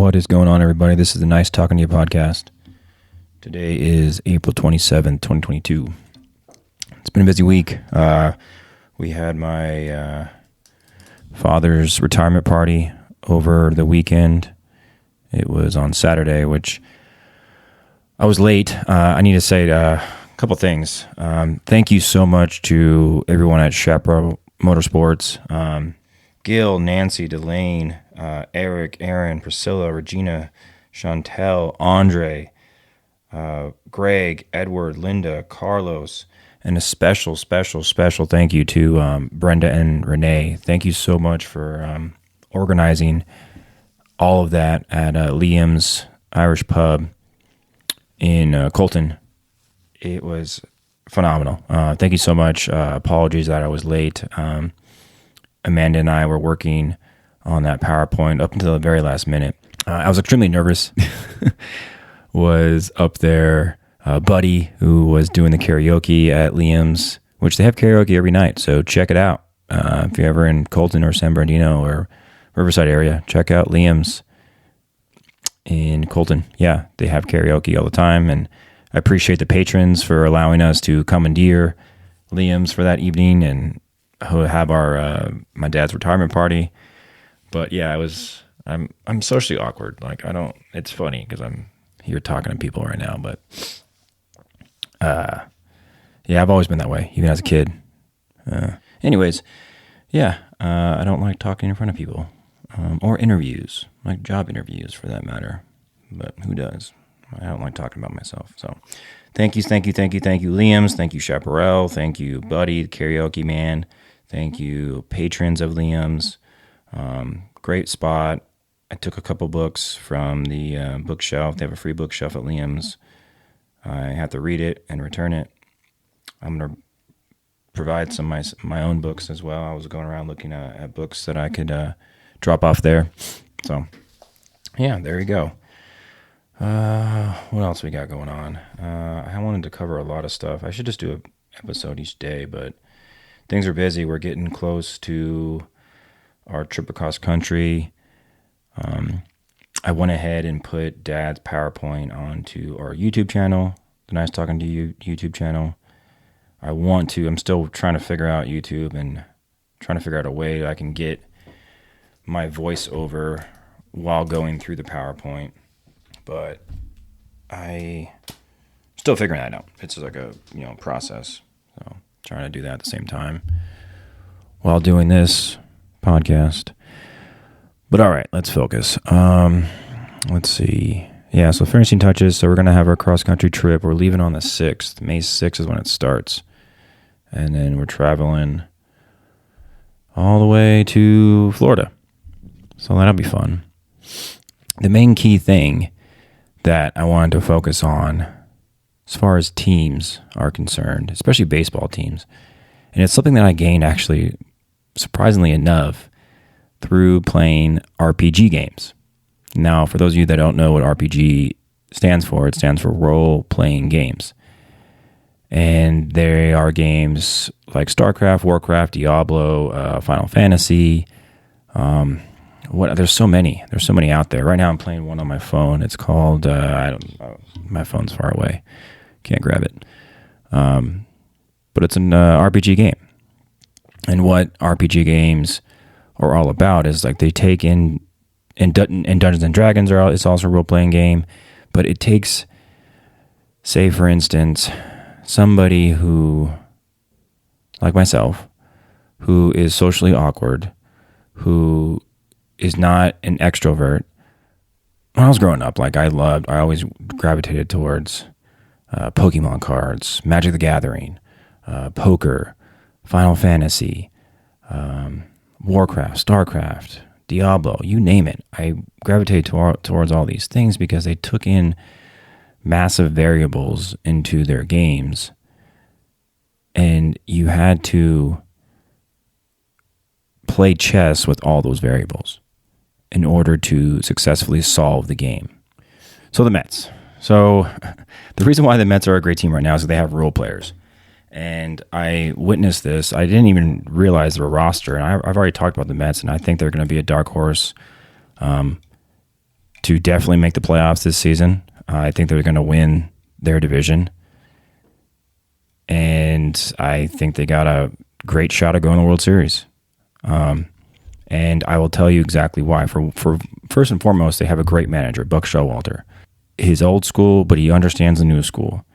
What is going on, everybody? This is the Nice Talkin ToYa podcast. Today is April 27th, 2022. It's been a busy week. We had my father's retirement party over the weekend. It was on Saturday, which I was late. I need to say a couple things. Thank you so much to everyone at Chap Motorsports. Gil, Nancy, Delane, Eric, Aaron, Priscilla, Regina, Chantel, Andre, Greg, Edward, Linda, Carlos, and a special thank you to Brenda and Renee. Thank you so much for organizing all of that at Liam's Irish Pub in Colton. It was phenomenal. Thank you so much. Apologies that I was late. Amanda and I were working on that PowerPoint up until the very last minute. I was extremely nervous. Was up there. Buddy, who was doing the karaoke at Liam's, which they have karaoke every night, so check it out. If you're ever in Colton or San Bernardino or Riverside area, check out Liam's in Colton. Yeah, they have karaoke all the time, and I appreciate the patrons for allowing us to commandeer Liam's for that evening and have our my dad's retirement party. But yeah, I'm socially awkward. Like it's funny because I'm here talking to people right now, but yeah, I've always been that way, even as a kid. Anyways, yeah, I don't like talking in front of people or interviews, like job interviews for that matter. But who does? I don't like talking about myself. So thank you, Liam's. Thank you, Chaparral. Thank you, Buddy, the karaoke man. Thank you, patrons of Liam's. Great spot. I took a couple books from the bookshelf. They have a free bookshelf at Liam's. I have to read it and return it. I'm going to provide some of my own books as well. I was going around looking at books that I could drop off there. So, yeah, there you go. What else we got going on? I wanted to cover a lot of stuff. I should just do an episode each day, but things are busy. We're getting close to our trip across country. I went ahead and put Dad's PowerPoint onto our YouTube channel, the Nice Talkin ToYa YouTube channel. I'm still trying to figure out YouTube and trying to figure out a way I can get my voice over while going through the PowerPoint. But I still figuring that out. It's like a process. So trying to do that at the same time while doing this podcast. But all right, let's focus. Let's see. Yeah, so finishing touches. So we're going to have our cross-country trip. We're leaving on the 6th. May 6th is when it starts. And then we're traveling all the way to Florida. So that'll be fun. The main key thing that I wanted to focus on as far as teams are concerned, especially baseball teams, and it's something that I gained actually, surprisingly enough, through playing RPG games. Now, for those of you that don't know what RPG stands for, it stands for role-playing games. And there are games like StarCraft, Warcraft, Diablo, Final Fantasy. There's so many. There's so many out there. Right now I'm playing one on my phone. It's called, my phone's far away. Can't grab it. But it's an RPG game. And what RPG games are all about is like they take in Dungeons and Dragons it's also a role-playing game, but it takes, say for instance, somebody who, like myself, who is socially awkward, who is not an extrovert. When I was growing up, I always gravitated towards Pokemon cards, Magic the Gathering, poker, Final Fantasy, Warcraft, StarCraft, Diablo, you name it. I gravitated towards all these things because they took in massive variables into their games, and you had to play chess with all those variables in order to successfully solve the game. So the Mets. So the reason why the Mets are a great team right now is that they have role players. And I witnessed this. I didn't even realize their roster. And I've already talked about the Mets, and I think they're going to be a dark horse to definitely make the playoffs this season. I think they're going to win their division. And I think they got a great shot at going to the World Series. And I will tell you exactly why. For first and foremost, they have a great manager, Buck Showalter. He's old school, but he understands the new school.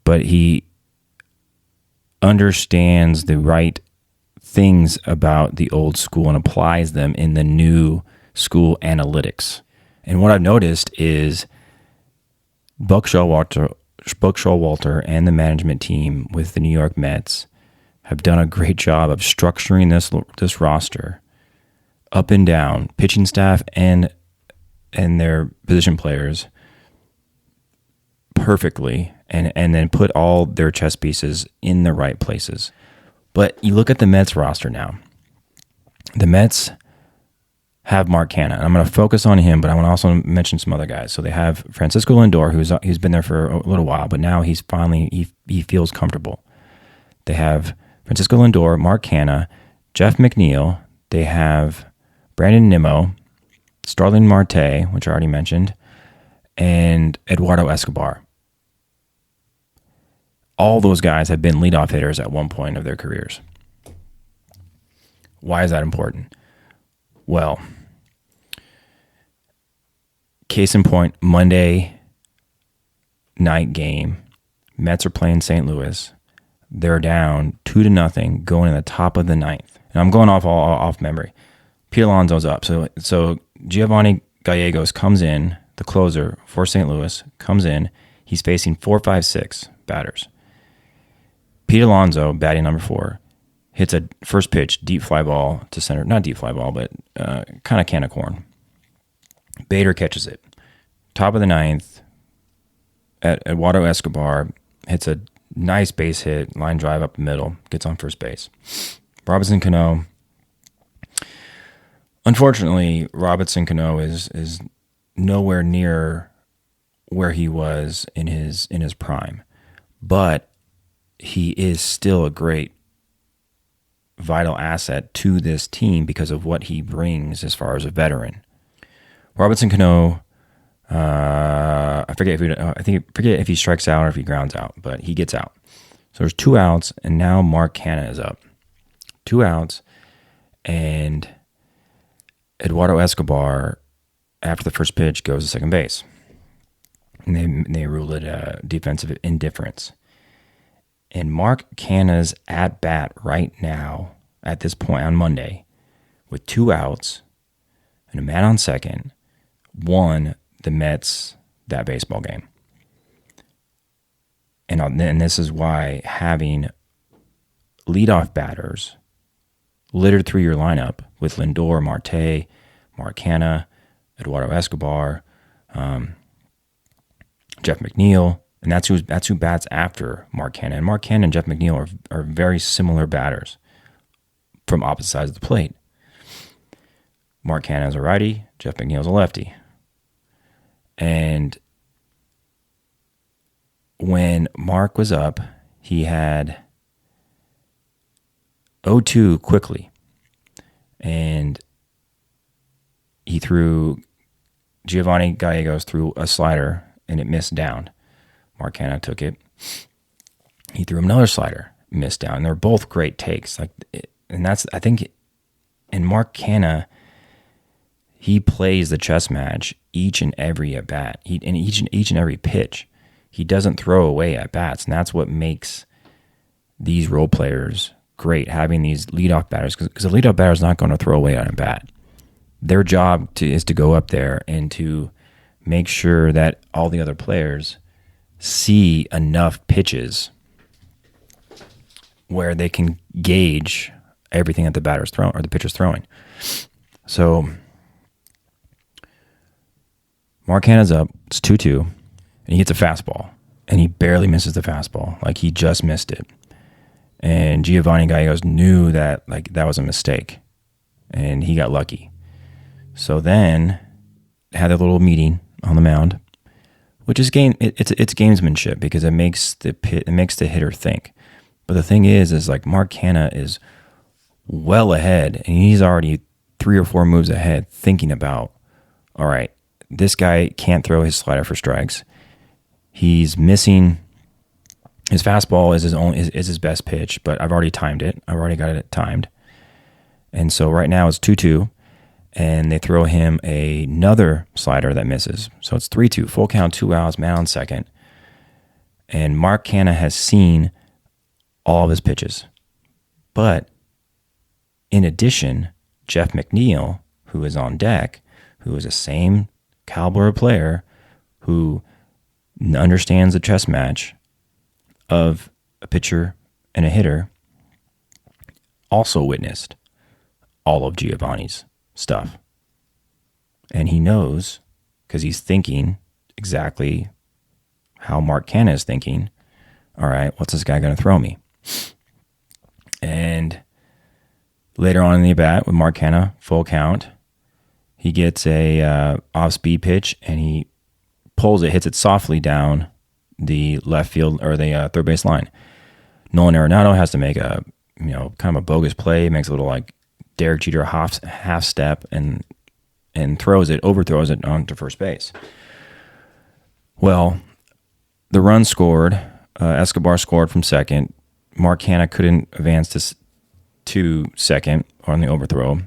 But he understands the right things about the old school and applies them in the new school analytics. And what I've noticed is Buck Showalter and the management team with the New York Mets have done a great job of structuring this roster up and down, pitching staff and their position players perfectly, and then put all their chess pieces in the right places. But you look at the Mets roster now. The Mets have Mark Canha, and I'm going to focus on him, but I want to also mention some other guys. So they have Francisco Lindor, who's been there for a little while, but now he's finally he feels comfortable. They have Francisco Lindor, Mark Canha, Jeff McNeil. They have Brandon Nimmo, Starling Marte, which I already mentioned, and Eduardo Escobar. All those guys have been leadoff hitters at one point of their careers. Why is that important? Well, case in point, Monday night game, Mets are playing St. Louis. They're down 2-0 going in the top of the ninth. And I'm going off memory. Pete Alonso's up. So Giovanni Gallegos comes in, the closer for St. Louis, comes in. He's facing 4-5-6 batters. Pete Alonso, batting number 4, hits a first pitch, deep fly ball to center. Not deep fly ball, but kind of can of corn. Bader catches it. Top of the ninth, Eduardo Escobar hits a nice base hit, line drive up the middle, gets on first base. Robinson Cano. Unfortunately, Robinson Cano is nowhere near where he was in his prime, but he is still a great, vital asset to this team because of what he brings as far as a veteran. Robinson Cano, I forget if he strikes out or if he grounds out, but he gets out. So there's 2 outs, and now Mark Canha is up. 2 outs, and Eduardo Escobar, after the first pitch, goes to second base. And they rule it defensive indifference. And Mark Canha's at-bat right now, at this point on Monday, with 2 outs and a man on second, won the Mets that baseball game. And this is why having leadoff batters littered through your lineup with Lindor, Marte, Mark Canha, Eduardo Escobar, Jeff McNeil, and that's who bats after Mark Canha. And Mark Canha and Jeff McNeil are very similar batters from opposite sides of the plate. Mark Canha is a righty, Jeff McNeil is a lefty. And when Mark was up, he had 0-2 quickly. And he threw Giovanni Gallegos threw a slider and it missed down. Mark Canha took it. He threw him another slider, missed down. And they're both great takes. And that's, I think, in Mark Canha, he plays the chess match each and every at bat. Each and every pitch. He doesn't throw away at bats, and that's what makes these role players great. Having these leadoff batters, because a leadoff batter is not going to throw away on a bat. Their job is to go up there and to make sure that all the other players see enough pitches where they can gauge everything that the batter's throwing or the pitcher's throwing. So Mark Canha's up. It's 2-2, and he hits a fastball, and he barely misses the fastball. Like, he just missed it. And Giovanni Gallegos knew that that was a mistake, and he got lucky. So then had a little meeting on the mound, which is it's gamesmanship because it makes the hitter think. But the thing is like Mark Canha is well ahead, and he's already 3 or 4 moves ahead, thinking about, all right, this guy can't throw his slider for strikes. He's missing his fastball is his best pitch, but I've already timed it. I've already got it timed. And so right now it's 2-2, and they throw him another slider that misses. So it's 3-2, full count, 2 outs, man on second. And Mark Canha has seen all of his pitches. But in addition, Jeff McNeil, who is on deck, who is the same caliber of player, who understands the chess match of a pitcher and a hitter, also witnessed all of Giovanni's stuff. And he knows, because he's thinking exactly how Mark Canha is thinking, all right, what's this guy going to throw me? And later on in the at-bat with Mark Canha, full count, he gets a off-speed pitch, and he pulls it, hits it softly down the left field or the third base line. Nolan Arenado has to make a kind of a bogus play, makes a little like Derek Jeter half step and overthrows it onto first base. Well, the run scored. Escobar scored from second. Mark Canha couldn't advance to second on the overthrow.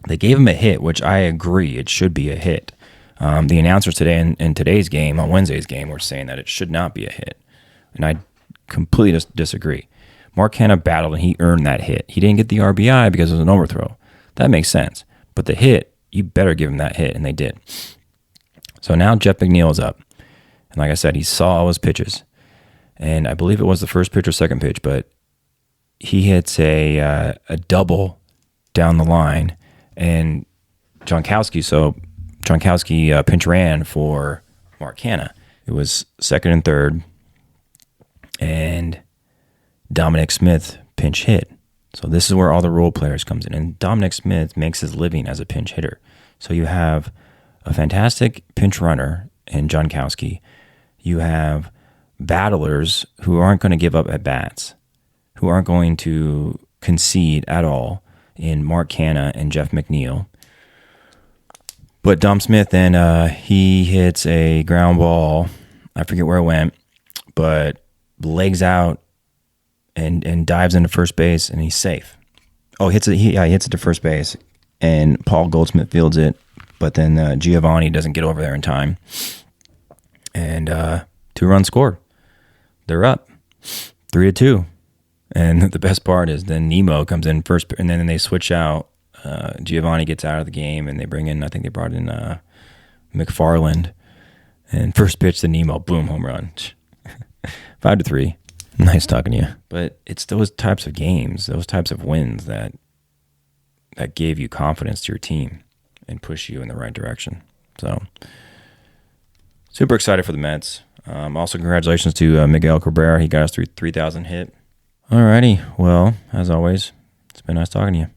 They gave him a hit, which I agree it should be a hit. The announcers today in today's game, on Wednesday's game, were saying that it should not be a hit. And I completely disagree. Mark Canha battled and he earned that hit. He didn't get the RBI because it was an overthrow. That makes sense. But the hit, you better give him that hit, and they did. So now Jeff McNeil is up. And like I said, he saw all his pitches. And I believe it was the first pitch or second pitch, but he hits a double down the line. And Gronkowski pinch ran for Mark Canha. It was second and third, and Dominic Smith pinch hit. So this is where all the role players comes in. And Dominic Smith makes his living as a pinch hitter. So you have a fantastic pinch runner in Gronkowski. You have battlers who aren't going to give up at bats, who aren't going to concede at all in Mark Canha and Jeff McNeil. But Dom Smith, then he hits a ground ball. I forget where it went, but legs out and dives into first base, and he's safe. Oh, he hits it to first base, and Paul Goldschmidt fields it, but then Giovanni doesn't get over there in time. And 2 runs scored. They're up 3-2. And the best part is then Nemo comes in first, and then they switch out. Giovanni gets out of the game, and they bring in, I think they brought in McFarland. And first pitch to Nemo, boom, home run. 5-3. Nice talking to you. But it's those types of games, those types of wins that gave you confidence to your team and push you in the right direction. So, super excited for the Mets. Also, congratulations to Miguel Cabrera. He got us through 3,000 hit. Alrighty. Well, as always, it's been nice talking to you.